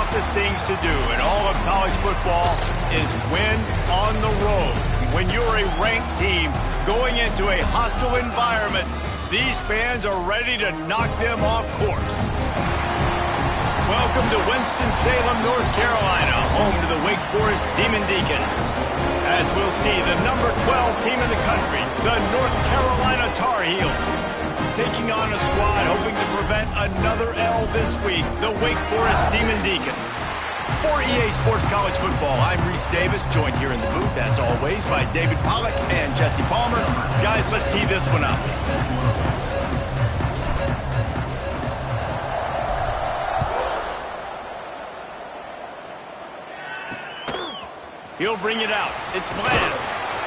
toughest things to do in all of college football is win on the road. When you're a ranked team going into a hostile environment, these fans are ready to knock them off course. Welcome to Winston-Salem, North Carolina, home to the Wake Forest Demon Deacons. As we'll see, the number 12 team in the country, the North Carolina Tar Heels, taking on a squad hoping to prevent another L this week, the Wake Forest Demon Deacons. For EA Sports College Football, I'm Reese Davis, joined here in the booth, as always, by David Pollack and Jesse Palmer. Guys, let's tee this one up. He'll bring it out. It's Bland.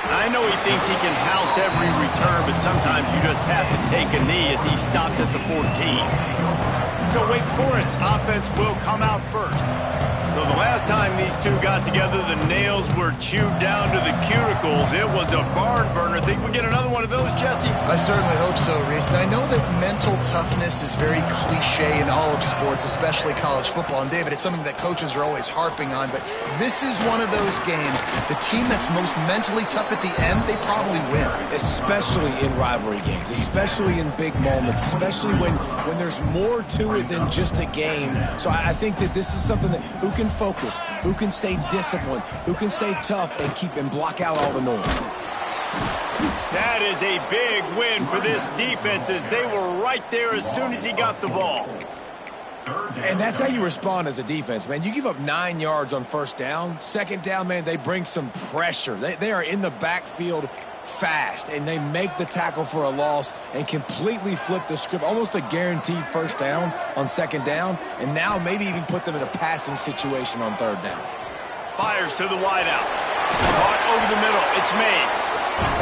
I know he thinks he can house every return, but sometimes you just have to take a knee as he stopped at the 14. So Wake Forest offense will come out first. So the last time these two got together, the nails were chewed down to the cuticles. It was a barn burner. Think we get another one of those, Jesse? I certainly hope so, Reese. And I know that mental toughness is very cliche in all of sports, especially college football. And David, it's something that coaches are always harping on. But this is one of those games. The team that's most mentally tough at the end, they probably win. Especially in rivalry games, especially in big moments, especially when there's more to it than just a game. So I think that this is something that who can focus, who can stay disciplined, who can stay tough and keep and block out all the noise. That is a big win for this defense as they were right there as soon as he got the ball. And that's how you respond as a defense, man. You give up 9 yards on first down. Second down, man, they bring some pressure. They are in the backfield fast, and they make the tackle for a loss and completely flip the script, almost a guaranteed first down on second down, and now maybe even put them in a passing situation on third down. Fires to the wideout. Caught over the middle. It's Mays.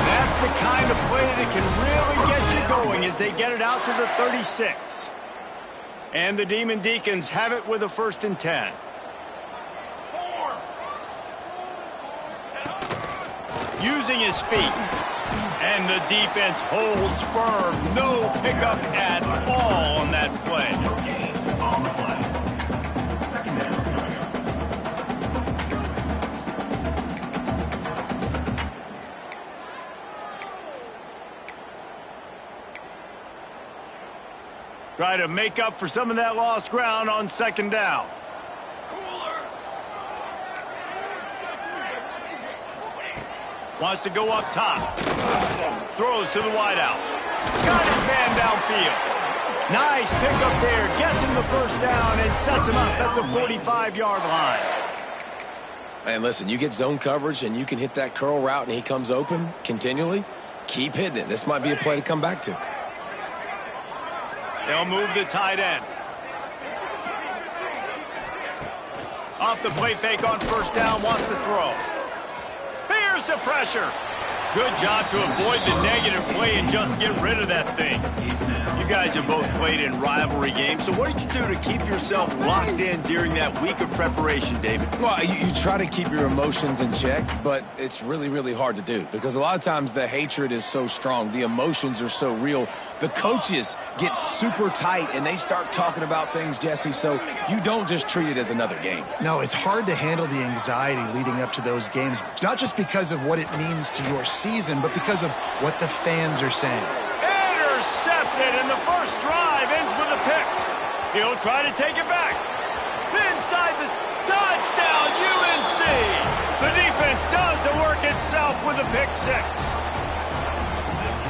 That's the kind of play that can really get you going as they get it out to the 36. And the Demon Deacons have it with a 1st and 10. Using his feet. And the defense holds firm. No pickup at all on that play. Try to make up for some of that lost ground on second down. Wants to go up top. Throws to the wideout. Got his man downfield. Nice pickup there. Gets him the first down and sets him up at the 45-yard line. Man, listen, you get zone coverage and you can hit that curl route and he comes open continually. Keep hitting it. This might be a play to come back to. They'll move the tight end. Off the play fake on first down. Wants to throw. Here's the pressure. Good job to avoid the negative play and just get rid of that thing. You guys have both played in rivalry games, so what did you do to keep yourself locked in during that week of preparation, David? Well, you try to keep your emotions in check, but it's really, really hard to do because a lot of times the hatred is so strong. The emotions are so real. The coaches get super tight, and they start talking about things, Jesse, so you don't just treat it as another game. No, it's hard to handle the anxiety leading up to those games, not just because of what it means to your season, but because of what the fans are saying. Intercepted, and the first drive ends with a pick. He'll try to take it back. Inside the touchdown, UNC. The defense does the work itself with a pick six.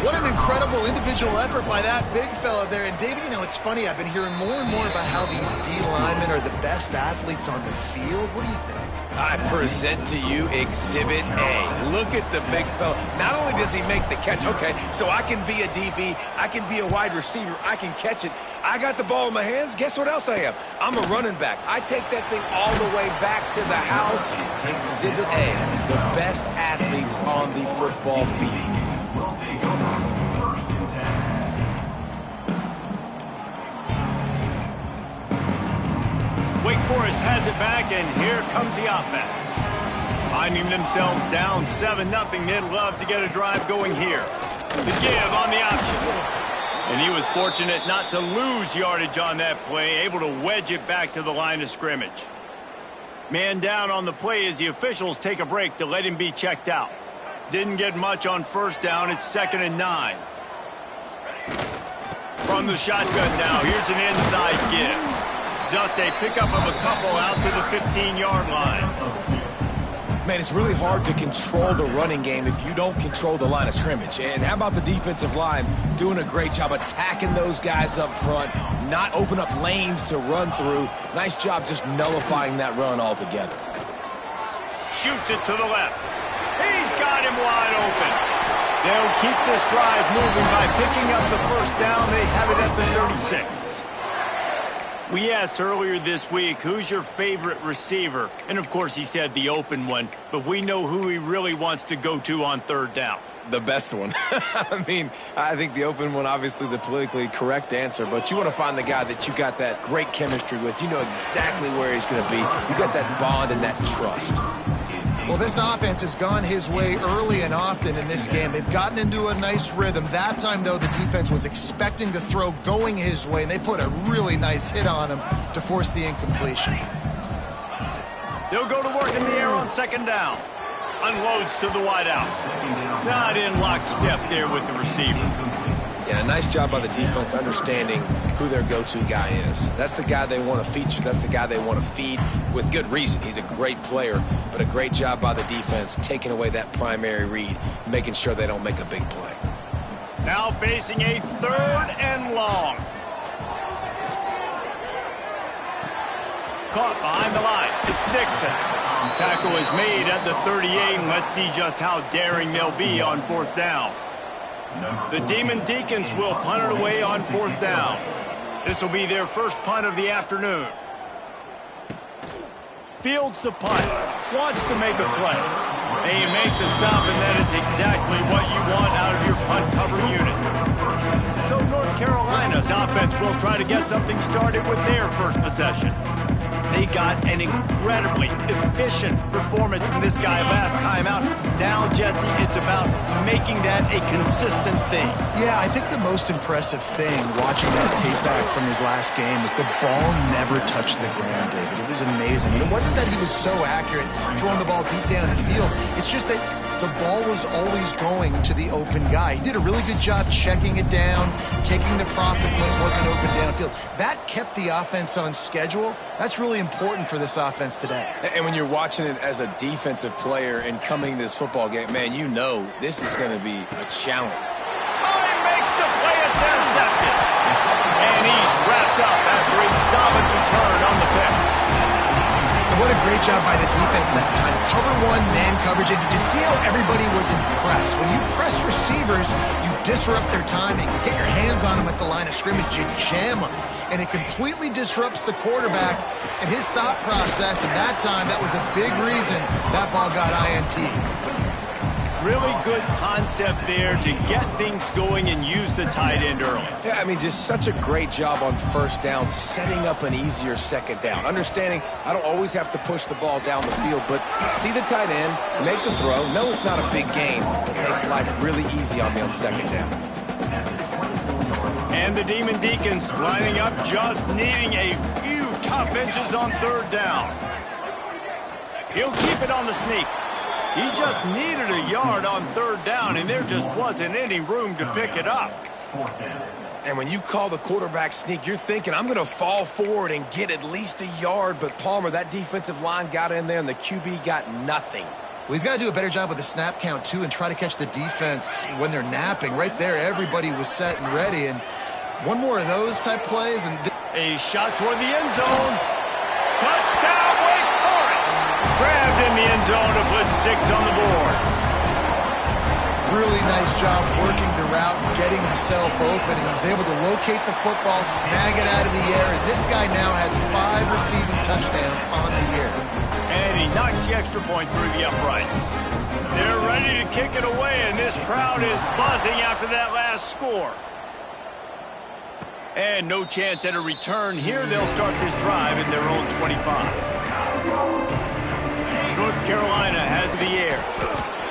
What an incredible individual effort by that big fella there. And David, you know, it's funny, I've been hearing more and more about how these D linemen are the best athletes on the field. What do you think? I present to you Exhibit A. Look at the big fella. Not only does he make the catch, okay, so I can be a DB, I can be a wide receiver, I can catch it. I got the ball in my hands. Guess what else I am? I'm a running back. I take that thing all the way back to the house. Exhibit A, the best athletes on the football field. Wake Forest has it back, and here comes the offense. Finding themselves down 7-0, they'd love to get a drive going here. The give on the option. And he was fortunate not to lose yardage on that play, able to wedge it back to the line of scrimmage. Man down on the play as the officials take a break to let him be checked out. Didn't get much on first down. It's 2nd and 9. From the shotgun now, here's an inside give. Just a pickup of a couple out to the 15-yard line. Man, it's really hard to control the running game if you don't control the line of scrimmage. And how about the defensive line doing a great job attacking those guys up front, not open up lanes to run through. Nice job just nullifying that run altogether. Shoots it to the left. He's got him wide open. They'll keep this drive moving by picking up the first down. They have it at the 36. We asked earlier this week, who's your favorite receiver? And, of course, he said the open one, but we know who he really wants to go to on 3rd down. The best one. I mean, I think the open one, obviously the politically correct answer, but you want to find the guy that you got that great chemistry with. You know exactly where he's going to be. You got that bond and that trust. Well, this offense has gone his way early and often in this game. They've gotten into a nice rhythm. That time, though, the defense was expecting the throw going his way, and they put a really nice hit on him to force the incompletion. They'll go to work in the air on 2nd down. Unloads to the wideout. Not in lockstep there with the receiver. Yeah, nice job by the defense understanding who their go-to guy is. That's the guy they want to feature. That's the guy they want to feed with good reason. He's a great player, but a great job by the defense taking away that primary read, making sure they don't make a big play. Now facing a 3rd and long. Caught behind the line. It's Dixon. Tackle is made at the 38, and let's see just how daring they'll be on 4th down. The Demon Deacons will punt it away on 4th down. This will be their first punt of the afternoon. Fields the punt. Wants to make a play. And you make the stop, and that is exactly what you want out of your punt cover unit. So North Carolina's offense will try to get something started with their first possession. They got an incredibly efficient performance from this guy last time out. Now, Jesse, it's about making that a consistent thing. Yeah, I think the most impressive thing watching that tape back from his last game is the ball never touched the ground, David. It was amazing. And it wasn't that he was so accurate throwing the ball deep down the field. It's just that the ball was always going to the open guy. He did a really good job checking it down, taking the profit when it wasn't open downfield. That kept the offense on schedule. That's really important for this offense today. And when you're watching it as a defensive player and coming to this football game, man, you know this is going to be a challenge. Oh, he makes the play. It's intercepted. And he's wrapped up after a solid return on the pick. What a great job by the defense that time. Cover one, man coverage. And did you see how everybody was impressed? When you press receivers, you disrupt their timing. You get your hands on them at the line of scrimmage. You jam them. And it completely disrupts the quarterback and his thought process. And that time, that was a big reason that ball got INT. Really good concept there to get things going and use the tight end early. Yeah, I mean, just such a great job on 1st down, setting up an easier 2nd down. Understanding I don't always have to push the ball down the field, but see the tight end, make the throw. No, it's not a big gain, but makes life really easy on me on 2nd down. And the Demon Deacons lining up, just needing a few tough inches on 3rd down. He'll keep it on the sneak. He just needed a yard on 3rd down, and there just wasn't any room to pick it up. And when you call the quarterback sneak, you're thinking, I'm going to fall forward and get at least a yard. But, Palmer, that defensive line got in there, and the QB got nothing. Well, he's got to do a better job with the snap count, too, and try to catch the defense when they're napping. Right there, everybody was set and ready. And one more of those type plays. And a shot toward the end zone. Touchdown, Wake Forest. Grabbed in the end zone to put 6 on the board. Really nice job working the route and getting himself open. And he was able to locate the football, snag it out of the air. And this guy now has 5 receiving touchdowns on the year. And he knocks the extra point through the uprights. They're ready to kick it away, and this crowd is buzzing after that last score. And no chance at a return here. They'll start this drive in their own 25. North Carolina has the air.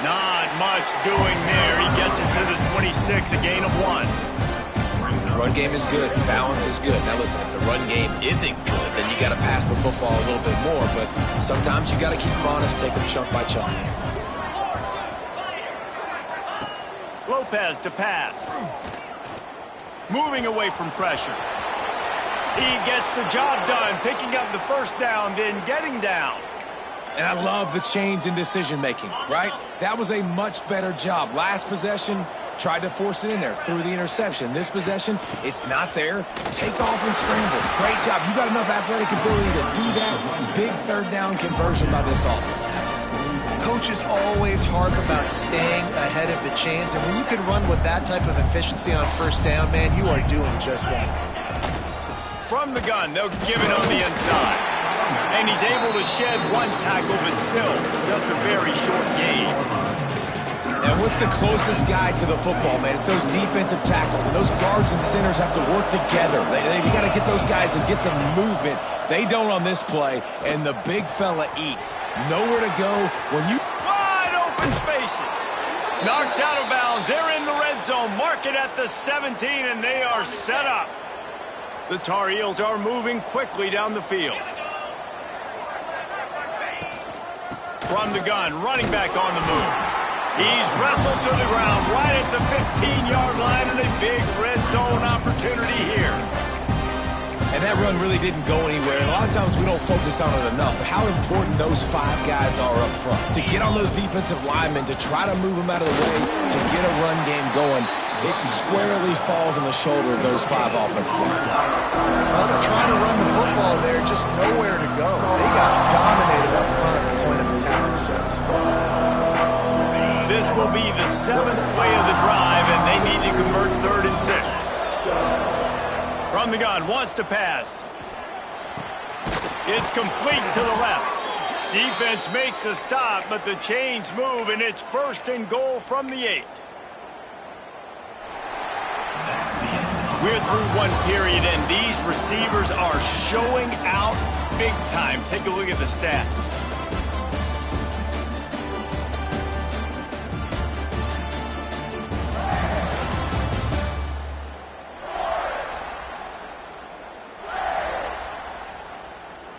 Not much doing there. He gets it to the 26, a gain of 1. run game is good. Balance is good. Now listen, if the run game isn't good, then you got to pass the football a little bit more. But sometimes you got to keep them honest, take them chunk by chunk. Lopez to pass. Moving away from pressure. He gets the job done, picking up the first down, then getting down. And I love the change in decision-making, right? That was a much better job. Last possession, tried to force it in there, threw the interception. This possession, it's not there. Take off and scramble. Great job. You got enough athletic ability to do that. Big third down conversion by this offense. Coaches always harp about staying ahead of the chains, and when you can run with that type of efficiency on first down, man, you are doing just that. From the gun, they'll give it on the inside. And he's able to shed one tackle, but still just a very short gain. And what's the closest guy to the football, man? It's those defensive tackles, and those guards and centers have to work together. You got to get those guys and get some movement. They don't on this play, and the big fella eats. Nowhere to go when you... Wide open spaces. Knocked out of bounds. They're in the red zone. Mark it at the 17, and they are set up. The Tar Heels are moving quickly down the field. From the gun, running back on the move. He's wrestled to the ground right at the 15-yard line, and a big red zone opportunity here. And that run really didn't go anywhere. And a lot of times we don't focus on it enough. But how important those 5 guys are up front. To get on those defensive linemen, to try to move them out of the way, to get a run game going, it squarely falls on the shoulder of those 5 offensive linemen. Well, they're trying to run the football there, just nowhere to go. They got dominated up front at the point of attack. This will be the 7th play of the drive, and they need to convert 3rd and 6. From the gun, wants to pass. It's complete to the left. Defense makes a stop, but the chains move, and it's 1st and goal from the 8. We're through one period, and these receivers are showing out big time. Take a look at the stats.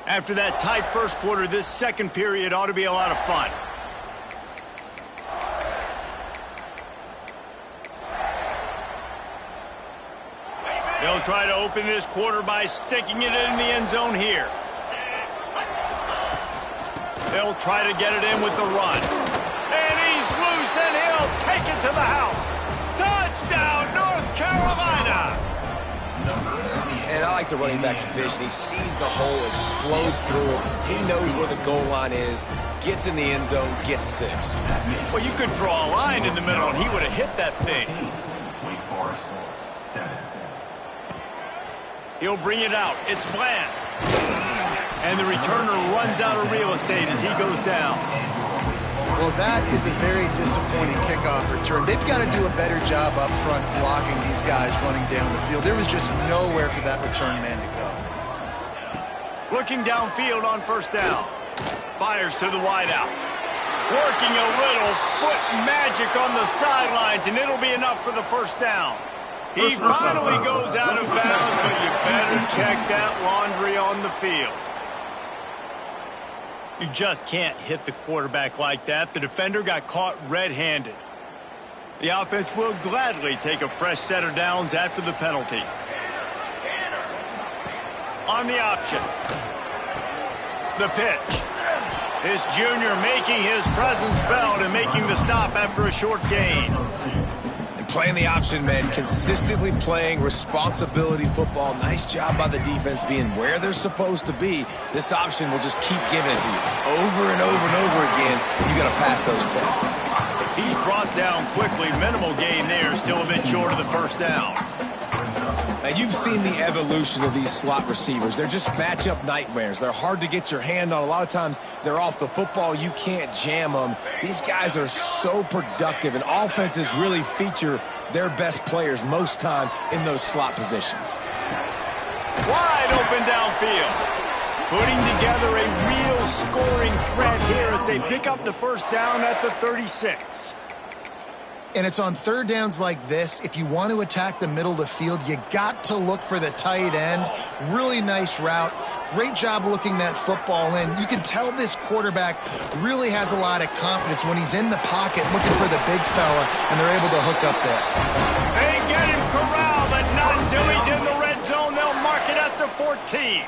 After that tight first quarter, this second period ought to be a lot of fun. They'll try to open this quarter by sticking it in the end zone here. They'll try to get it in with the run. And he's loose, and he'll take it to the house. Touchdown, North Carolina! And I like the running back's vision. He sees the hole, explodes through it. He knows where the goal line is, gets in the end zone, gets 6. Well, you could draw a line in the middle, and he would have hit that thing. He'll bring it out. It's Bland. And the returner runs out of real estate as he goes down. Well, that is a very disappointing kickoff return. They've got to do a better job up front blocking these guys running down the field. There was just nowhere for that return man to go. Looking downfield on 1st down. Fires to the wideout. Working a little foot magic on the sidelines, and it'll be enough for the 1st down. He finally goes out of bounds, but you better check that laundry on the field. You just can't hit the quarterback like that. The defender got caught red-handed. The offense will gladly take a fresh set of downs after the penalty. On the option. The pitch. This junior making his presence felt and making the stop after a short gain. Playing the option, man, consistently playing responsibility football. Nice job by the defense being where they're supposed to be. This option will just keep giving it to you over and over and over again. You got to pass those tests. He's brought down quickly. Minimal gain there, still a bit short of the 1st down. Now, you've seen the evolution of these slot receivers. They're just matchup nightmares. They're hard to get your hand on. A lot of times, they're off the football. You can't jam them. These guys are so productive, and offenses really feature their best players most time in those slot positions. Wide open downfield. Putting together a real scoring threat here as they pick up the 1st down at the 36. And it's on third downs like this. If you want to attack the middle of the field, you got to look for the tight end. Really nice route. Great job looking that football in. You can tell this quarterback really has a lot of confidence when he's in the pocket looking for the big fella, and they're able to hook up there. They get him corralled, but not until he's in the red zone. They'll mark it at the 14.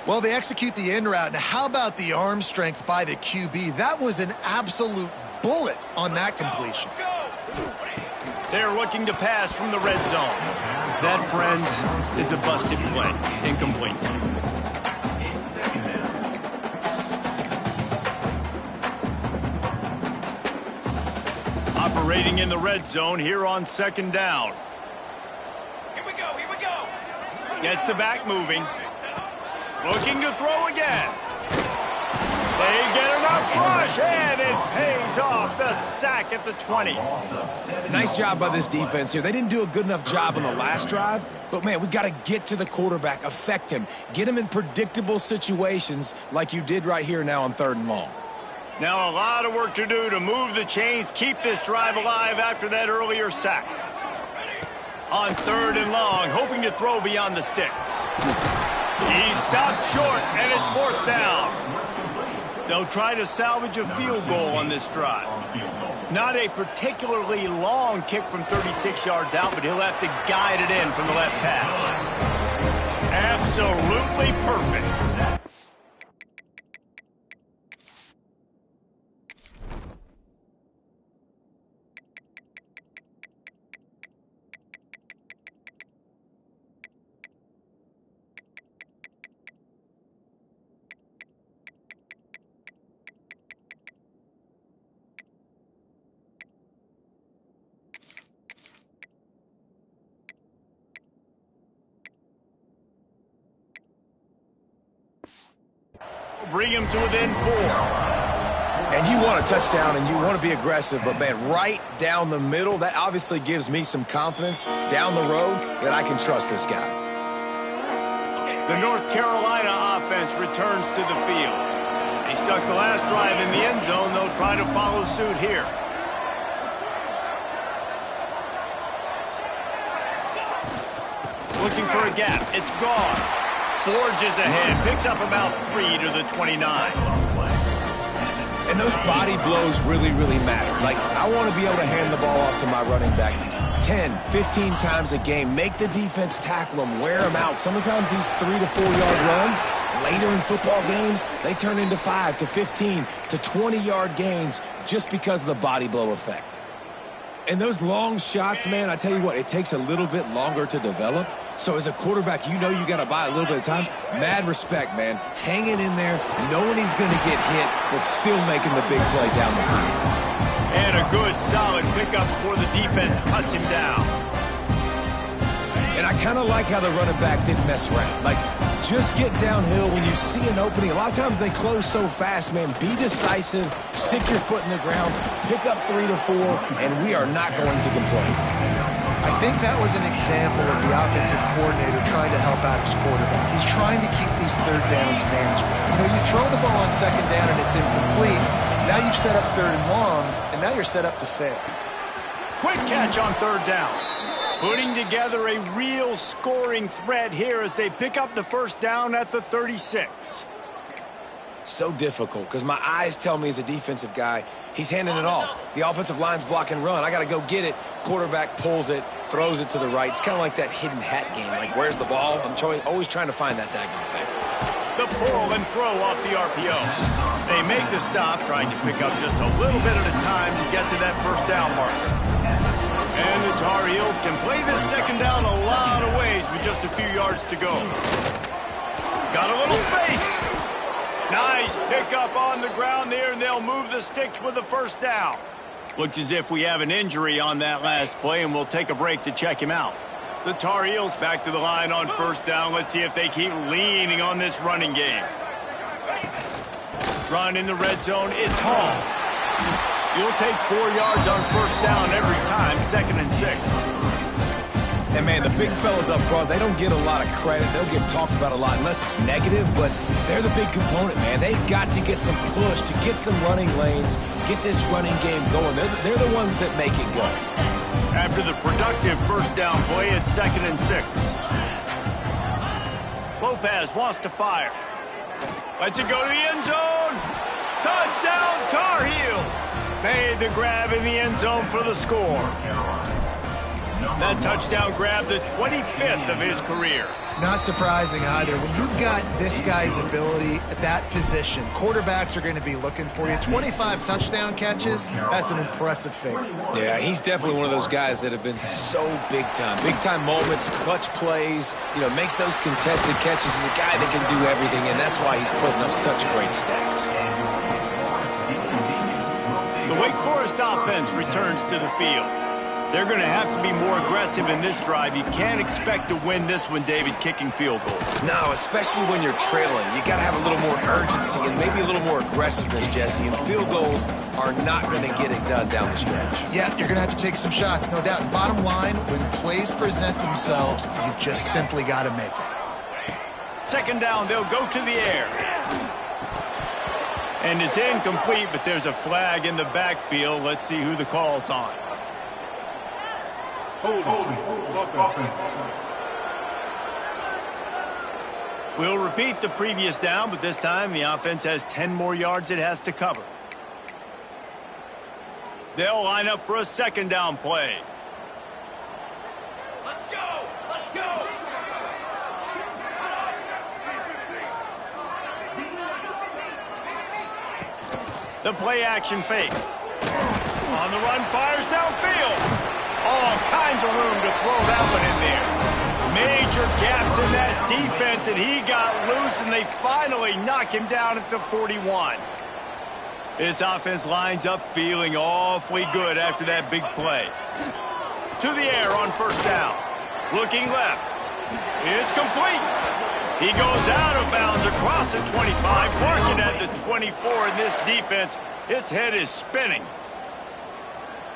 Well, they execute the in route. Now, how about the arm strength by the QB? That was an absolute bullet on that completion. They're looking to pass from the red zone. That, friends, is a busted play. Incomplete. Operating in the red zone here on second down. Here we go. Gets the back moving. Looking to throw again. They get enough rush, and it pays off. The sack at the 20. Nice job by this defense here. They didn't do a good enough job on the last drive, but, man, we got to get to the quarterback, affect him, get him in predictable situations like you did right here now on 3rd and long. Now a lot of work to do to move the chains, keep this drive alive after that earlier sack. On 3rd and long, hoping to throw beyond the sticks. He stopped short, and it's 4th down. They'll try to salvage a field goal on this drive. Not a particularly long kick from 36 yards out, but he'll have to guide it in from the left hash. Absolutely perfect. Bring him to within 4. And you want a touchdown and you want to be aggressive, but, man, right down the middle, that obviously gives me some confidence down the road that I can trust this guy. The North Carolina offense returns to the field. They stuck the last drive in the end zone. They'll try to follow suit here. Looking for a gap. It's Gauze. Forges ahead, picks up about 3 to the 29. And those body blows really, really matter. Like, I want to be able to hand the ball off to my running back 10, 15 times a game. Make the defense tackle them, wear them out. Sometimes these 3 to 4 yard runs, later in football games, they turn into 5 to 15 to 20 yard gains just because of the body blow effect. And those long shots, man, I tell you what, it takes a little bit longer to develop. So as a quarterback, you know you got to buy a little bit of time. Mad respect, man. Hanging in there, knowing he's going to get hit, but still making the big play down the field. And a good, solid pickup before the defense cuts him down. And I kind of like how the running back didn't mess around. Like, just get downhill when you see an opening. A lot of times they close so fast, man. Be decisive, stick your foot in the ground, pick up 3 to 4, and we are not going to complain. I think that was an example of the offensive coordinator trying to help out his quarterback. He's trying to keep these 3rd downs manageable. You know, you throw the ball on 2nd down and it's incomplete. Now you've set up 3rd and long, and now you're set up to fail. Quick catch on 3rd down. Putting together a real scoring threat here as they pick up the 1st down at the 36. So difficult because my eyes tell me as a defensive guy, he's handing it off. The offensive line's block and run. I got to go get it. Quarterback pulls it, throws it to the right. It's kind of like that hidden hat game. Like, where's the ball? I'm always trying to find that daggone thing. The pull and throw off the RPO. They make the stop, trying to pick up just a little bit at a time to get to that 1st down marker. And the Tar Heels can play this 2nd down a lot of ways with just a few yards to go. Got a little space. Nice pickup on the ground there, and they'll move the sticks with the 1st down. Looks as if we have an injury on that last play, and we'll take a break to check him out. The Tar Heels back to the line on 1st down. Let's see if they keep leaning on this running game. Run in the red zone. It's Hall. You'll take 4 yards on 1st down every time, 2nd and 6. And, man, the big fellas up front, they don't get a lot of credit. They'll get talked about a lot unless it's negative, but they're the big component, man. They've got to get some push, to get some running lanes, get this running game going. They're the ones that make it go. After the productive first down play, it's 2nd and 6. Lopez wants to fire. Lets it go to the end zone. Touchdown, Tar Heels. Made the grab in the end zone for the score. That touchdown grab, the 25th of his career. Not surprising either. When you've got this guy's ability at that position, quarterbacks are going to be looking for you. 25 touchdown catches, that's an impressive figure. Yeah, he's definitely one of those guys that have been so big time. Big time moments, clutch plays, makes those contested catches. He's a guy that can do everything, and that's why he's putting up such great stats. The Wake Forest offense returns to the field. They're going to have to be more aggressive in this drive. You can't expect to win this one, David, kicking field goals. No, especially when you're trailing. You got to have a little more urgency and maybe a little more aggressiveness, Jesse. And field goals are not going to get it done down the stretch. Yeah, you're going to have to take some shots, no doubt. Bottom line, when plays present themselves, you've just simply got to make them. 2nd down, they'll go to the air. And it's incomplete, but there's a flag in the backfield. Let's see who the call's on. We'll repeat the previous down, but this time the offense has 10 more yards it has to cover. They'll line up for a 2nd down play. Let's go! Let's go! The play action fake. On the run, fires downfield. All kinds of room to throw that one in there. Major gaps in that defense, and he got loose, and they finally knock him down at the 41. This offense lines up feeling awfully good after that big play. To the air on 1st down. Looking left. It's complete. He goes out of bounds across the 25, marking at the 24, and this defense, its head is spinning.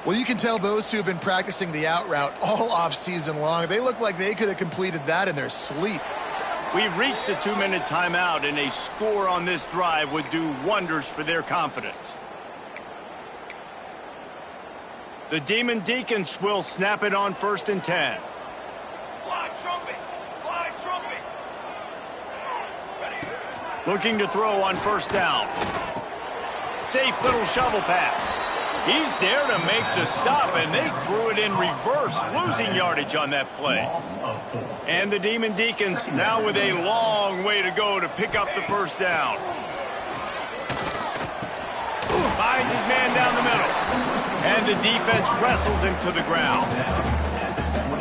Well, you can tell those two have been practicing the out route all off-season long. They look like they could have completed that in their sleep. We've reached the 2-minute timeout, and a score on this drive would do wonders for their confidence. The Demon Deacons will snap it on 1st and 10. Fly trumpet! Fly trumpet! Looking to throw on 1st down. Safe little shovel pass. He's there to make the stop, and they threw it in reverse, losing yardage on that play. And the Demon Deacons now with a long way to go to pick up the 1st down. Finds his man down the middle. And the defense wrestles him to the ground.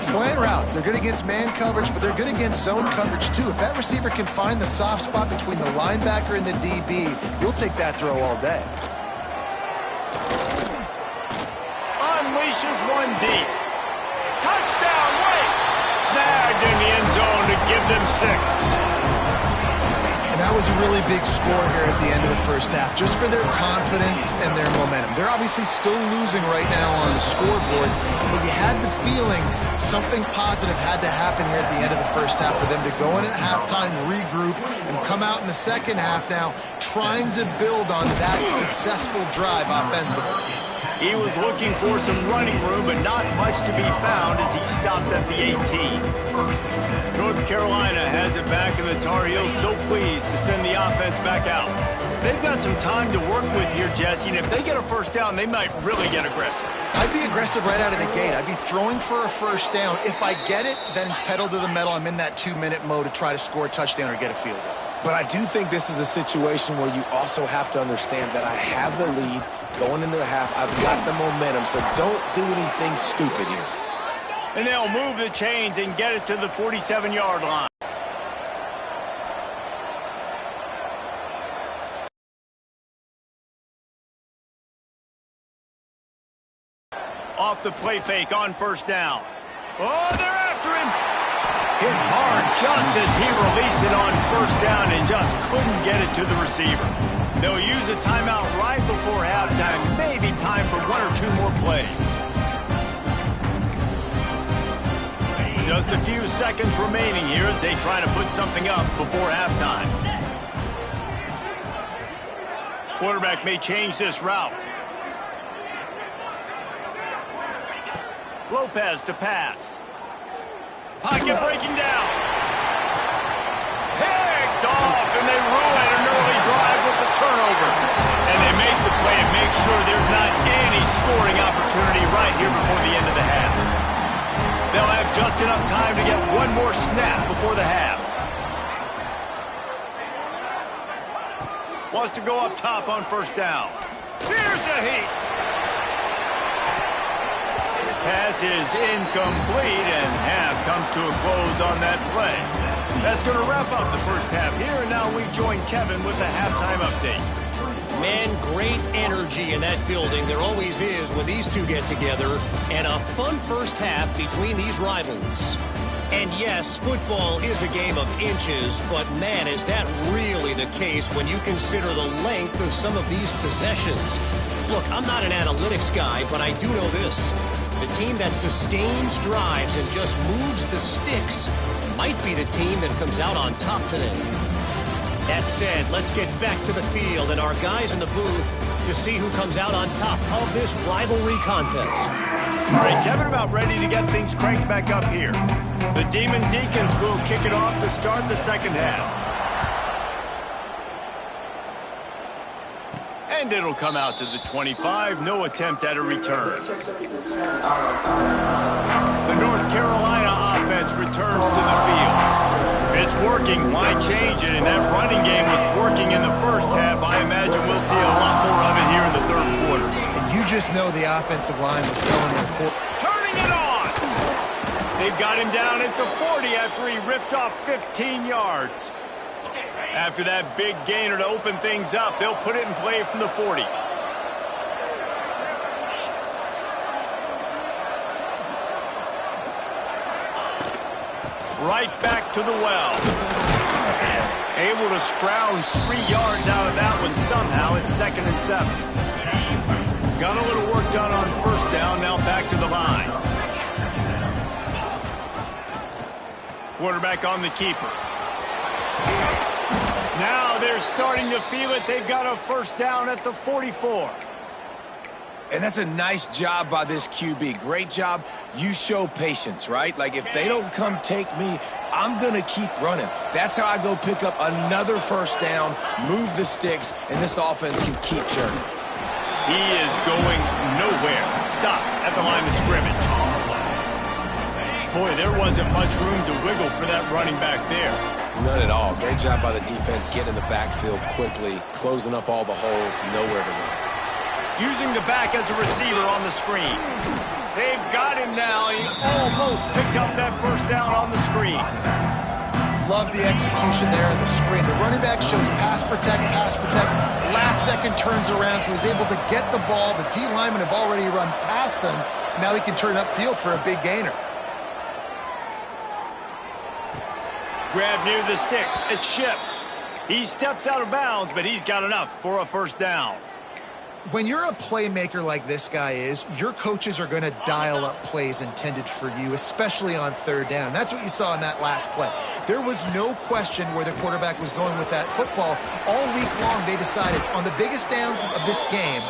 Slant routes, they're good against man coverage, but they're good against zone coverage too. If that receiver can find the soft spot between the linebacker and the DB, you'll take that throw all day. Unleashes one deep. Touchdown, Wake! Snagged in the end zone to give them 6. And that was a really big score here at the end of the first half, just for their confidence and their momentum. They're obviously still losing right now on the scoreboard, but you had the feeling something positive had to happen here at the end of the first half for them to go in at halftime, regroup, and come out in the second half now trying to build on that successful drive offensively. He was looking for some running room, but not much to be found as he stopped at the 18. North Carolina has it back, and the Tar Heels so pleased to send the offense back out. They've got some time to work with here, Jesse, and if they get a 1st down, they might really get aggressive. I'd be aggressive right out of the gate. I'd be throwing for a 1st down. If I get it, then it's pedal to the metal. I'm in that 2-minute mode to try to score a touchdown or get a field goal. But I do think this is a situation where you also have to understand that I have the lead going into the half. I've got the momentum, so don't do anything stupid here. And they'll move the chains and get it to the 47-yard line. Off the play fake on 1st down. Oh, they're after him. Hit hard just as he released it on 1st down and just couldn't get it to the receiver. They'll use a timeout right before halftime. Maybe time for 1 or 2 more plays. Just a few seconds remaining here as they try to put something up before halftime. Quarterback may change this route. Lopez to pass. Pocket breaking down. Picked off, and they ruin an early drive with the turnover. And they make the play and make sure there's not any scoring opportunity right here before the end of the half. They'll have just enough time to get one more snap before the half. Wants to go up top on first down. Here's a heat. Pass is incomplete, and half comes to a close on that play. That's going to wrap up the first half here, and now we join Kevin with the halftime update. Man, great energy in that building. There always is when these two get together, and a fun first half between these rivals. And yes, football is a game of inches, but man, is that really the case when you consider the length of some of these possessions. Look, I'm not an analytics guy, but I do know this. The team that sustains drives and just moves the sticks might be the team that comes out on top today. That said, let's get back to the field and our guys in the booth to see who comes out on top of this rivalry contest. All right, Kevin, about ready to get things cranked back up here. The Demon Deacons will kick it off to start the second half. And it'll come out to the 25. No attempt at a return. The North Carolina offense returns to the field. If it's working, why change it? And that running game was working in the first half. I imagine we'll see a lot more of it here in the third quarter. And you just know the offensive line was telling their quarterback. Turning it on! They've got him down at the 40 after he ripped off 15 yards. After that big gainer to open things up, they'll put it in play from the 40. Right back to the well. Able to scrounge 3 yards out of that one somehow. It's 2nd and 7. Got a little work done on first down. Now back to the line. Quarterback on the keeper. Now they're starting to feel it. They've got a first down at the 44. And that's a nice job by this QB. Great job. You show patience, right? Like, if they don't come take me, I'm going to keep running. That's how I go pick up another first down, move the sticks, and this offense can keep churning. He is going nowhere. Stop at the line of scrimmage. Boy, there wasn't much room to wiggle for that running back there. None at all. Great job by the defense getting in the backfield quickly, closing up all the holes, nowhere to run. Using the back as a receiver on the screen. They've got him now. He almost picked up that first down on the screen. Love the execution there in the screen. The running back shows pass protect. Last second turns around, so he's able to get the ball. The D linemen have already run past him. Now he can turn upfield for a big gainer. Grab near the sticks. It's Ship. He steps out of bounds, but he's got enough for a first down. When you're a playmaker like this guy is, your coaches are going to dial up plays intended for you, especially on third down. That's what you saw in that last play. There was no question where the quarterback was going with that football. All week long, they decided on the biggest downs of this game,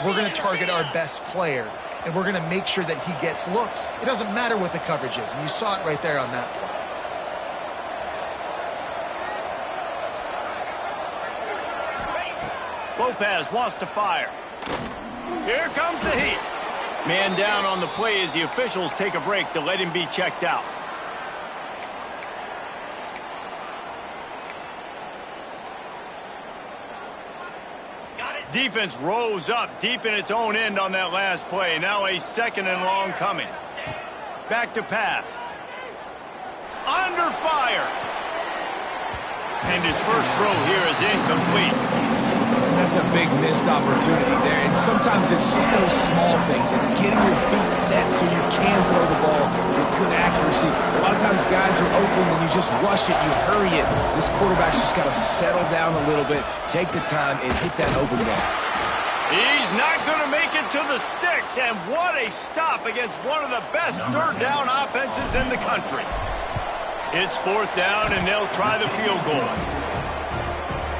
we're going to target our best player, and we're going to make sure that he gets looks. It doesn't matter what the coverage is, and you saw it right there on that play. Lopez wants to fire. Here comes the heat. Man down on the play as the officials take a break to let him be checked out. Defense rose up deep in its own end on that last play. Now a 2nd and long coming. Back to pass. Under fire. And his first throw here is incomplete. That's a big missed opportunity there. And sometimes it's just those small things. It's getting your feet set so you can throw the ball with good accuracy. A lot of times guys are open and you just rush it, you hurry it. This quarterback's just got to settle down a little bit, take the time, and hit that open guy. He's not going to make it to the sticks, and what a stop against one of the best third down offenses in the country. It's fourth down, and they'll try the field goal.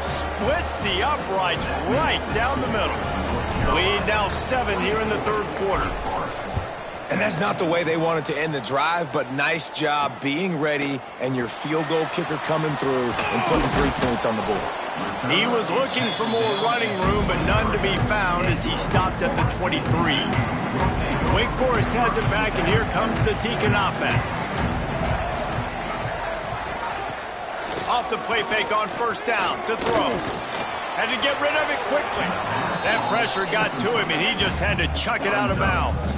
Splits the uprights right down the middle. Lead now 7 here in the third quarter. And that's not the way they wanted to end the drive, but nice job being ready and your field goal kicker coming through and putting 3 points on the board. He was looking for more running room, but none to be found as he stopped at the 23. Wake Forest has it back, and here comes the Deacon offense. Off the play fake on first down to throw. Had to get rid of it quickly. That pressure got to him, and he just had to chuck it out of bounds.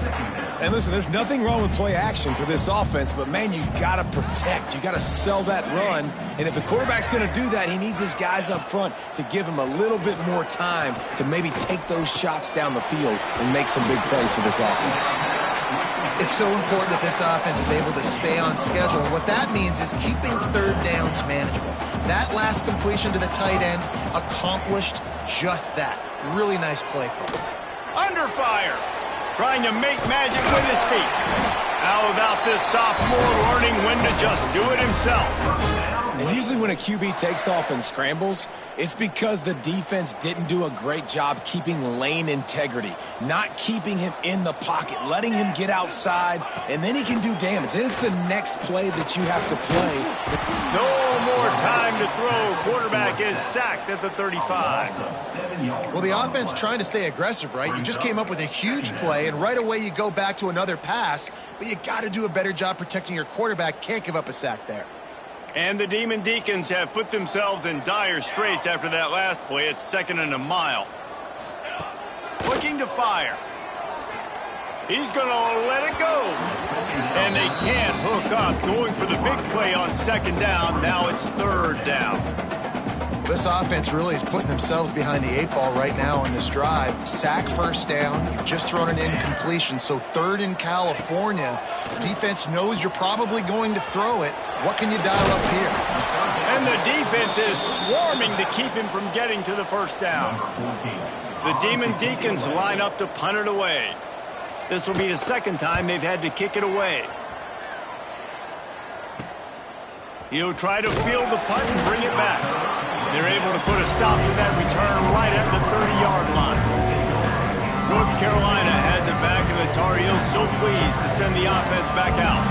And listen, there's nothing wrong with play action for this offense, but, man, you got to protect. You got to sell that run. And if the quarterback's going to do that, he needs his guys up front to give him a little bit more time to maybe take those shots down the field and make some big plays for this offense. It's so important that this offense is able to stay on schedule. And what that means is keeping third downs manageable. That last completion to the tight end accomplished just that. Really nice play call. Under fire. Trying to make magic with his feet. How about this sophomore learning when to just do it himself? And usually when a QB takes off and scrambles, it's because the defense didn't do a great job keeping lane integrity, not keeping him in the pocket, letting him get outside, and then he can do damage. And it's the next play that you have to play. No more time to throw. Quarterback is sacked at the 35. Well, the offense trying to stay aggressive, right? You just came up with a huge play, and right away you go back to another pass, but you got to do a better job protecting your quarterback. Can't give up a sack there. And the Demon Deacons have put themselves in dire straits after that last play. It's 2nd and a mile. Looking to fire. He's going to let it go. And they can't hook up. Going for the big play on 2nd down. Now it's 3rd down. This offense really is putting themselves behind the 8 ball right now on this drive. Sack first down. You've just thrown an incompletion. So 3rd in California. Defense knows you're probably going to throw it. What can you dial up here? And the defense is swarming to keep him from getting to the first down. The Demon Deacons line up to punt it away. This will be the 2nd time they've had to kick it away. He'll try to field the punt and bring it back. They're able to put a stop to that return right at the 30-yard line. North Carolina has it back, and the Tar Heels so pleased to send the offense back out.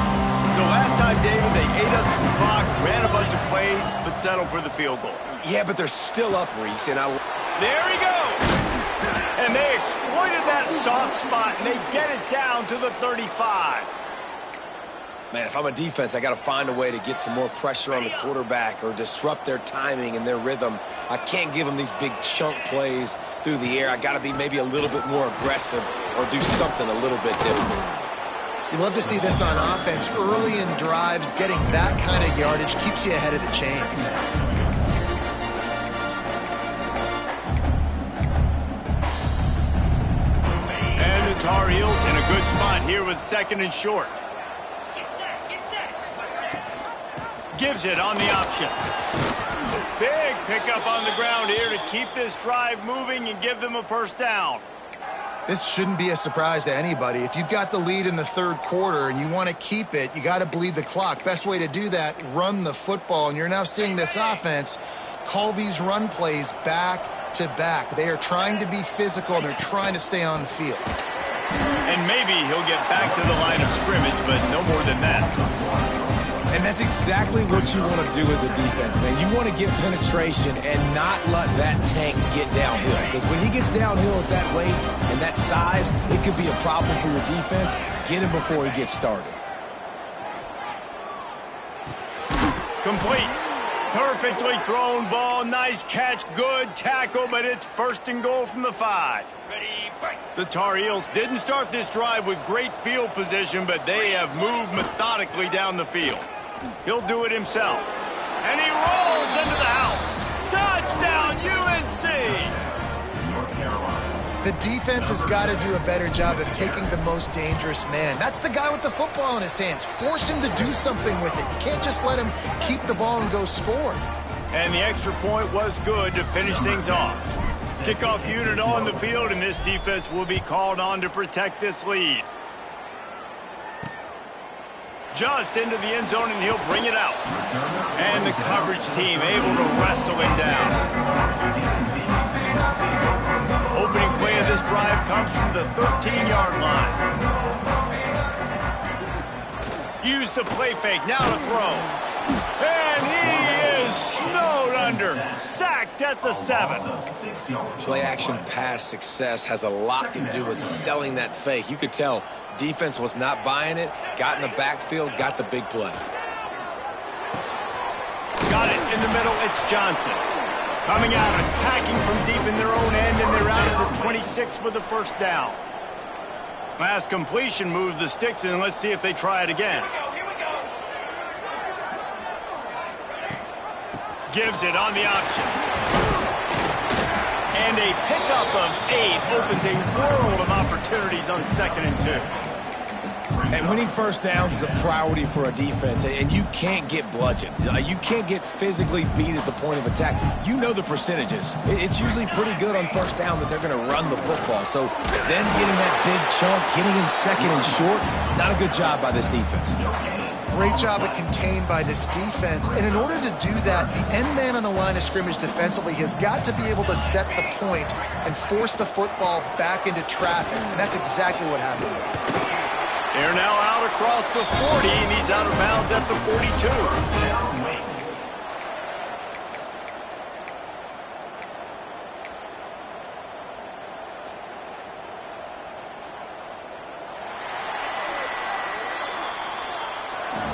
So last time, David, they ate up some clock, ran a bunch of plays, but settled for the field goal. Yeah, but they're still up, Reese, and There he goes! And they exploited that soft spot, and they get it down to the 35. Man, if I'm a defense, I got to find a way to get some more pressure on the quarterback or disrupt their timing and their rhythm. I can't give them these big chunk plays through the air. I got to be maybe a little bit more aggressive or do something a little bit different. You love to see this on offense. Early in drives, getting that kind of yardage keeps you ahead of the chains. And the Tar Heels in a good spot here with 2nd and short. Gives it on the option. Big pickup on the ground here to keep this drive moving and give them a first down. This shouldn't be a surprise to anybody. If you've got the lead in the 3rd quarter and you want to keep it, you got to bleed the clock. Best way to do that, run the football. And you're now seeing this offense call these run plays back to back. They are trying to be physical, and they're trying to stay on the field. And maybe he'll get back to the line of scrimmage, but no more than that. And that's exactly what you want to do as a defense, man. You want to get penetration and not let that tank get downhill. Because when he gets downhill at that weight and that size, it could be a problem for your defense. Get him before he gets started. Complete. Perfectly thrown ball. Nice catch. Good tackle, but it's 1st and goal from the 5. The Tar Heels didn't start this drive with great field position, but they have moved methodically down the field. He'll do it himself. And he rolls into the house. Touchdown, UNC! The defense has got to do a better job of taking the most dangerous man. That's the guy with the football in his hands. Force him to do something with it. You can't just let him keep the ball and go score. And the extra point was good to finish things off. Kickoff unit on the field, and this defense will be called on to protect this lead. Just into the end zone, and he'll bring it out. And the coverage team able to wrestle him down. Opening play of this drive comes from the 13-yard line. Use the play fake, now to throw. And he is snowed under. Sacked at the 7. Play action pass success has a lot to do with selling that fake. You could tell defense was not buying it, got in the backfield, got the big play. Got it in the middle, it's Johnson. Coming out, attacking from deep in their own end, and they're out at the 26 with the first down. Last completion moved the sticks, and let's see if they try it again. Here we go. Gives it on the option. And a pickup of 8 opens a world of opportunities on 2nd and 2. And winning first downs is a priority for a defense, and you can't get bludgeoned. You can't get physically beat at the point of attack. You know the percentages. It's usually pretty good on first down that they're going to run the football. So then getting that big chunk, getting in 2nd and short, not a good job by this defense. Great job at contained by this defense. And in order to do that, the end man on the line of scrimmage defensively has got to be able to set the point and force the football back into traffic. And that's exactly what happened. They're now out across the 40, and he's out of bounds at the 42.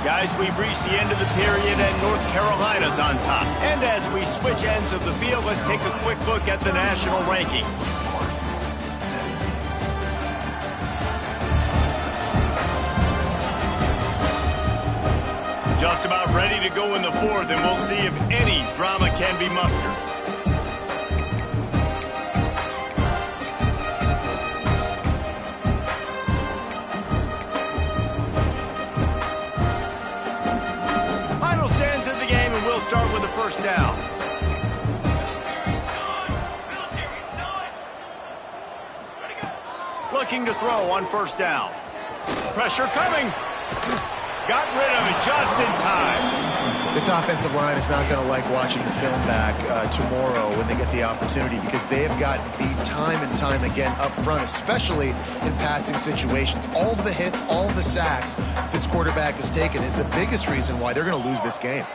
Guys, we've reached the end of the period, and North Carolina's on top. And as we switch ends of the field, let's take a quick look at the national rankings. Just about ready to go in the 4th, and we'll see if any drama can be mustered. Final stands of the game, and we'll start with the first down. Looking to throw on first down. Pressure coming. Got rid of it just in time. This offensive line is not going to like watching the film back tomorrow when they get the opportunity, because they have gotten beat time and time again up front, especially in passing situations. All of the hits, all of the sacks this quarterback has taken is the biggest reason why they're going to lose this game.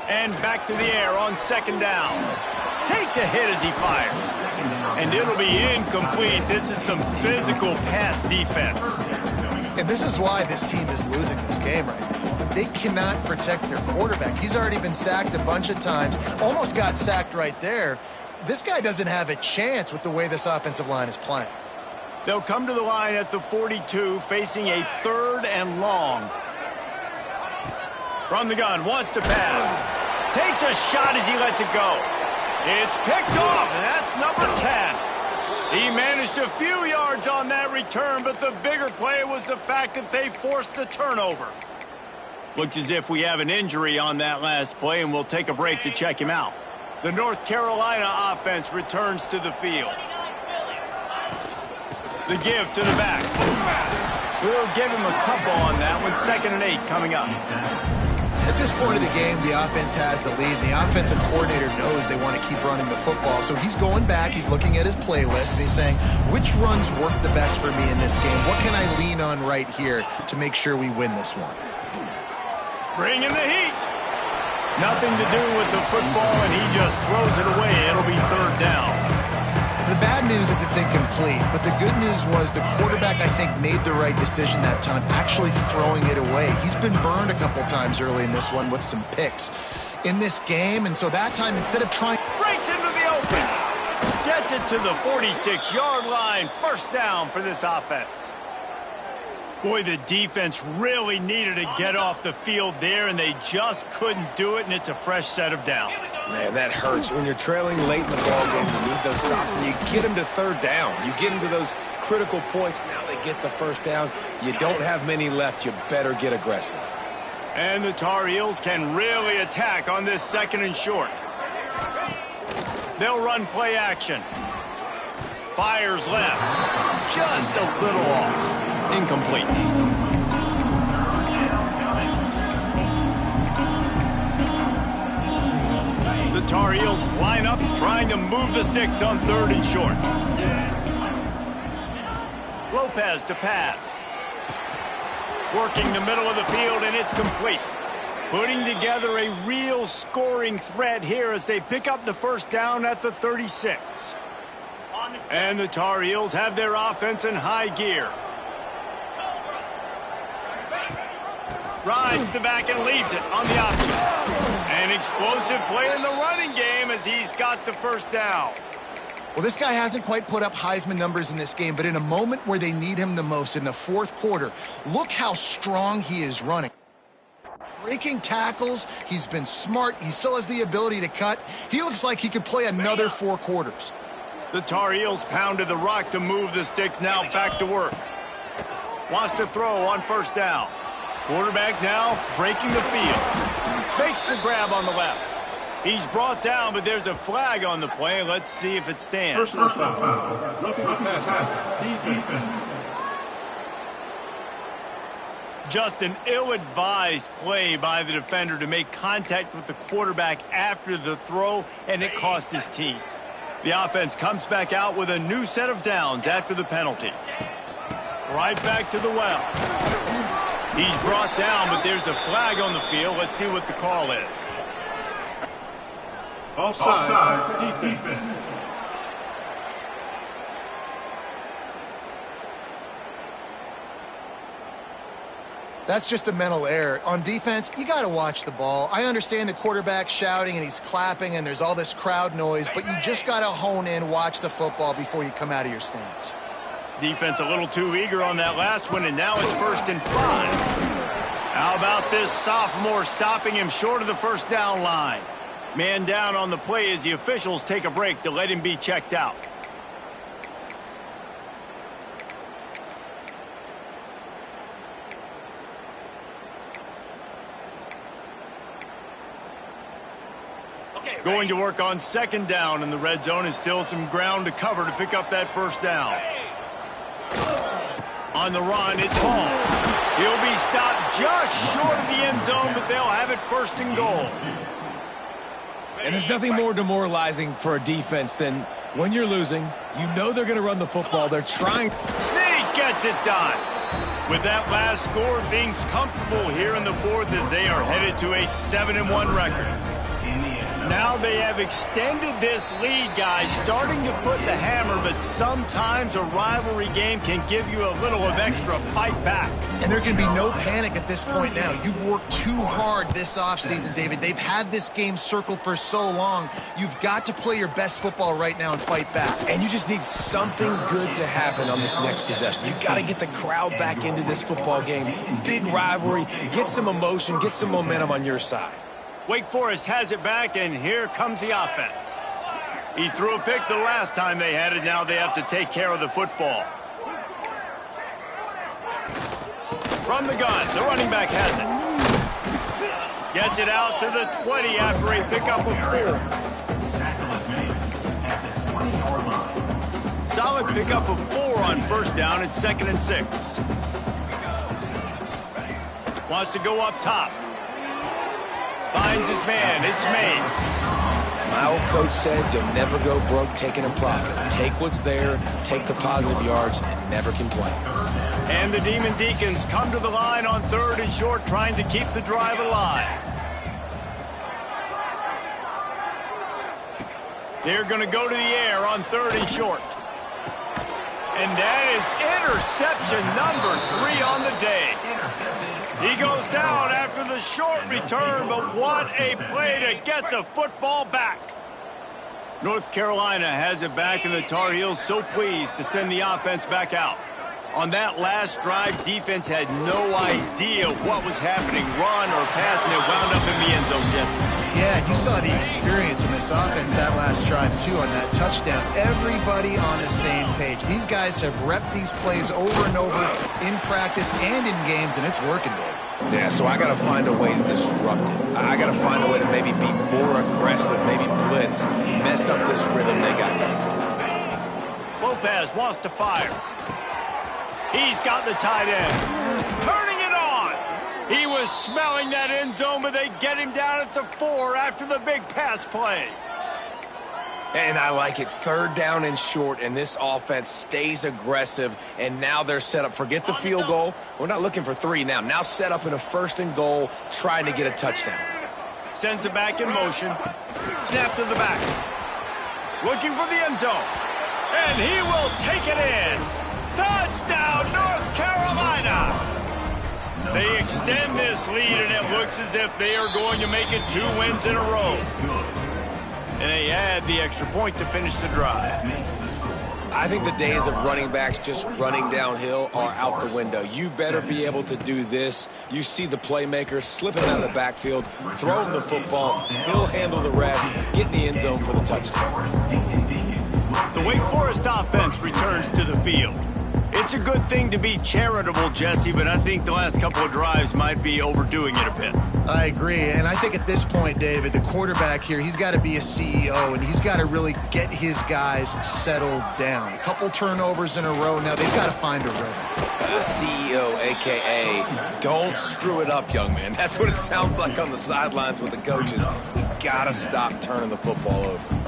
And back to the air on 2nd down. Takes a hit as he fires. And it'll be incomplete. This is some physical pass defense. And this is why this team is losing this game right now. They cannot protect their quarterback. He's already been sacked a bunch of times. Almost got sacked right there. This guy doesn't have a chance with the way this offensive line is playing. They'll come to the line at the 42, facing a 3rd and long. From the gun, wants to pass. Takes a shot as he lets it go. It's picked off, and that's number 10. He managed a few yards on that return, but the bigger play was the fact that they forced the turnover. Looks as if we have an injury on that last play, and we'll take a break to check him out. The North Carolina offense returns to the field. The give to the back. We'll give him a couple on that one. 2nd and 8 coming up. At this point of the game, the offense has the lead. The offensive coordinator knows they want to keep running the football. So he's going back, he's looking at his playlist, and he's saying, which runs work the best for me in this game? What can I lean on right here to make sure we win this one? Bringing the heat. Nothing to do with the football, and he just throws it away. It'll be 3rd down. The bad news is it's incomplete, but the good news was the quarterback, I think, made the right decision that time, actually throwing it away. He's been burned a couple times early in this one with some picks in this game, and so that time, instead of trying... Breaks into the open. Gets it to the 46-yard line. 1st down for this offense. Boy, the defense really needed to get off the field there, and they just couldn't do it, and it's a fresh set of downs. Man, that hurts. When you're trailing late in the ballgame, you need those stops, and you get them to 3rd down. You get them to those critical points. Now they get the 1st down. You don't have many left. You better get aggressive. And the Tar Heels can really attack on this 2nd and short. They'll run play action. Fires left. Just a little off. Incomplete. The Tar Heels line up trying to move the sticks on 3rd and short. Lopez to pass. Working the middle of the field, and it's complete. Putting together a real scoring threat here as they pick up the 1st down at the 36. And the Tar Heels have their offense in high gear. Rides the back and leaves it on the option. An explosive play in the running game as he's got the 1st down. Well, this guy hasn't quite put up Heisman numbers in this game, but in a moment where they need him the most, in the 4th quarter, look how strong he is running. Breaking tackles, he's been smart, he still has the ability to cut. He looks like he could play another 4 quarters. The Tar Heels pounded the rock to move the sticks, now back to work. Wants to throw on 1st down. Quarterback now breaking the field. Makes the grab on the left. He's brought down, but there's a flag on the play. Let's see if it stands. Personal foul. Roughing the passer. Defense. Just an ill-advised play by the defender to make contact with the quarterback after the throw, and it cost his team. The offense comes back out with a new set of downs after the penalty. Right back to the well. He's brought down, but there's a flag on the field. Let's see what the call is. Offside. Defense. That's just a mental error. On defense, you got to watch the ball. I understand the quarterback shouting and he's clapping and there's all this crowd noise, but you just got to hone in, watch the football before you come out of your stance. Defense a little too eager on that last one, and now it's 1st and 5. How about this sophomore stopping him short of the 1st down line? Man down on the play as the officials take a break to let him be checked out. Going to work on 2nd down in the red zone, and still some ground to cover to pick up that 1st down. On the run, it's Hall. He'll be stopped just short of the end zone, but they'll have it 1st and goal. And there's nothing more demoralizing for a defense than when you're losing, you know they're going to run the football. They're trying. Sneak gets it done. With that last score, things comfortable here in the 4th as they are headed to a 7-1 record. Now they have extended this lead, guys, starting to put the hammer, but sometimes a rivalry game can give you a little of extra fight back. And there can be no panic at this point now. You've worked too hard this offseason, David. They've had this game circled for so long. You've got to play your best football right now and fight back. And you just need something good to happen on this next possession. You got to get the crowd back into this football game. Big rivalry. Get some emotion. Get some momentum on your side. Wake Forest has it back, and here comes the offense. He threw a pick the last time they had it. Now they have to take care of the football. From the gun, the running back has it. Gets it out to the 20 after a pickup of 4. Solid pickup of 4 on 1st down. It's 2nd and 6. Wants to go up top. Finds his man. It's Mays. My old coach said you'll never go broke taking a profit. Take what's there, take the positive yards, and never complain. And the Demon Deacons come to the line on 3rd and short, trying to keep the drive alive. They're going to go to the air on 3rd and short. And that is interception number 3 on the day. He goes down after the short return, but what a play to get the football back. North Carolina has it back, and the Tar Heels so pleased to send the offense back out. On that last drive, defense had no idea what was happening, run or pass, and it wound up in the end zone, Jesse. Yeah, you saw the experience in this offense that last drive, too, on that touchdown. Everybody on the same page. These guys have repped these plays over and over in practice and in games, and it's working, Dave. Yeah, so I got to find a way to disrupt it. I got to find a way to maybe be more aggressive, maybe blitz, mess up this rhythm they got going. Lopez wants to fire. He's got the tight end. Turning it on. He was smelling that end zone, but they get him down at the 4 after the big pass play. And I like it. 3rd down and short, and this offense stays aggressive, and now they're set up. Forget the field goal. We're not looking for 3 now. Now set up in a 1st and goal, trying to get a touchdown. Sends it back in motion. Snap to the back. Looking for the end zone. And he will take it in. Touchdown, North Carolina. They extend this lead, and it looks as if they are going to make it 2 wins in a row. And they add the extra point to finish the drive. I think the days of running backs just running downhill are out the window. You better be able to do this. You see the playmaker slipping out of the backfield, throwing the football. He'll handle the rest, get in the end zone for the touchdown. The Wake Forest offense returns to the field. It's a good thing to be charitable, Jesse, but I think the last couple of drives might be overdoing it a bit. I agree, and I think at this point, David, the quarterback here, he's got to be a CEO, and he's got to really get his guys settled down. A couple turnovers in a row. Now they've got to find a rhythm. The CEO, a.k.a. don't screw it up, young man. That's what it sounds like on the sidelines with the coaches. We got to stop turning the football over.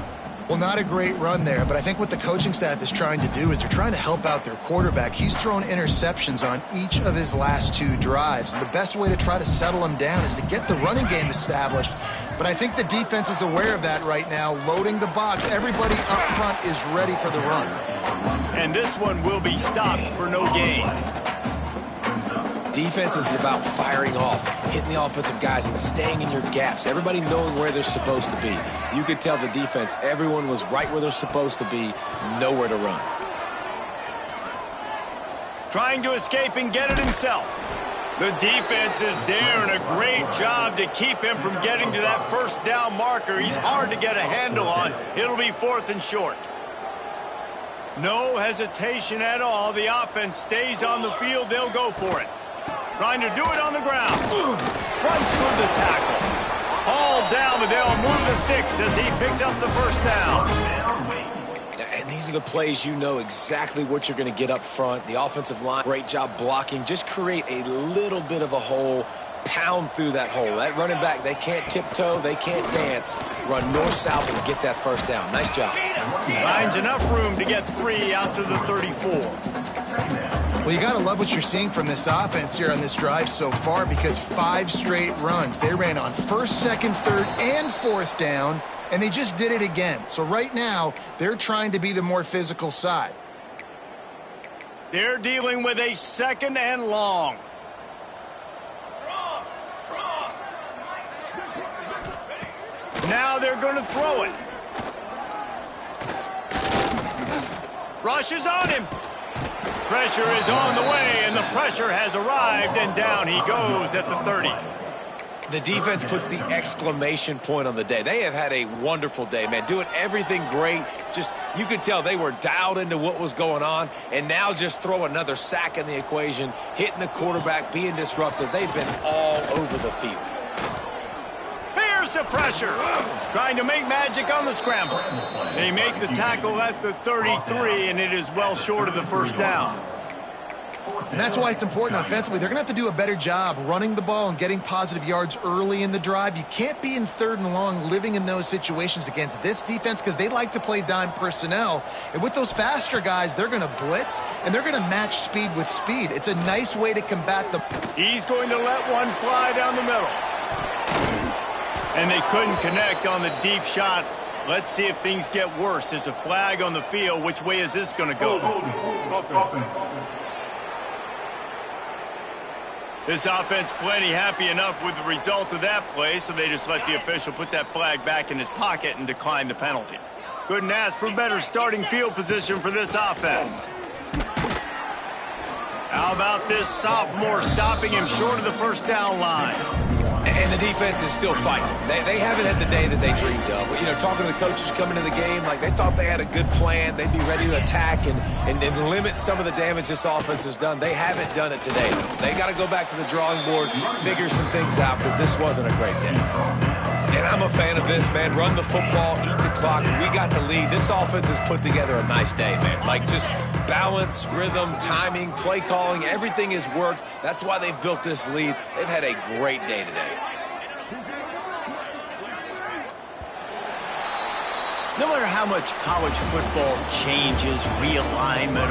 Well, not a great run there, but I think what the coaching staff is trying to do is they're trying to help out their quarterback. He's thrown interceptions on each of his last 2 drives. The best way to try to settle him down is to get the running game established. But I think the defense is aware of that right now, loading the box. Everybody up front is ready for the run. And this one will be stopped for no gain. Defense is about firing off, hitting the offensive guys, and staying in your gaps. Everybody knowing where they're supposed to be. You could tell the defense, everyone was right where they're supposed to be, nowhere to run. Trying to escape and get it himself. The defense is there, and a great job to keep him from getting to that 1st down marker. He's hard to get a handle on. It'll be 4th and short. No hesitation at all. The offense stays on the field. They'll go for it. Trying to do it on the ground. Runs through the tackle. All down, but they'll move the sticks as he picks up the 1st down. And these are the plays you know exactly what you're going to get up front. The offensive line, great job blocking. Just create a little bit of a hole. Pound through that hole. That running back, they can't tiptoe, they can't dance. Run north-south and get that 1st down. Nice job. Finds enough room to get 3 out to the 34. Well, you got to love what you're seeing from this offense here on this drive so far, because 5 straight runs. They ran on 1st, 2nd, 3rd, and 4th down, and they just did it again. So right now, they're trying to be the more physical side. They're dealing with a 2nd and long. Now they're going to throw it. Rush is on him. Pressure is on the way, and the pressure has arrived, and down he goes at the 30. The defense puts the exclamation point on the day. They have had a wonderful day, man. Doing everything great. Just, you could tell they were dialed into what was going on, and now just throw another sack in the equation, hitting the quarterback, being disruptive. They've been all over the field. Here's the pressure. Trying to make magic on the scramble. They make the tackle at the 33, and it is well short of the 1st down. And that's why it's important offensively. They're going to have to do a better job running the ball and getting positive yards early in the drive. You can't be in 3rd and long living in those situations against this defense, because they like to play dime personnel. And with those faster guys, they're going to blitz, and they're going to match speed with speed. It's a nice way to combat them. He's going to let one fly down the middle. And they couldn't connect on the deep shot. Let's see if things get worse. There's a flag on the field. Which way is this going to go? This offense plenty happy enough with the result of that play, so they just let the official put that flag back in his pocket and decline the penalty. Couldn't ask for better starting field position for this offense. How about this sophomore stopping him short of the 1st down line? And the defense is still fighting. They haven't had the day that they dreamed of. You know, talking to the coaches coming into the game, like they thought they had a good plan. They'd be ready to attack and limit some of the damage this offense has done. They haven't done it today. They got to go back to the drawing board, figure some things out, because this wasn't a great day. And I'm a fan of this, man. Run the football, eat the clock. We got the lead. This offense has put together a nice day, man. Like just balance, rhythm, timing, play calling, everything has worked. That's why they've built this lead. They've had a great day today. No matter how much college football changes, realignment,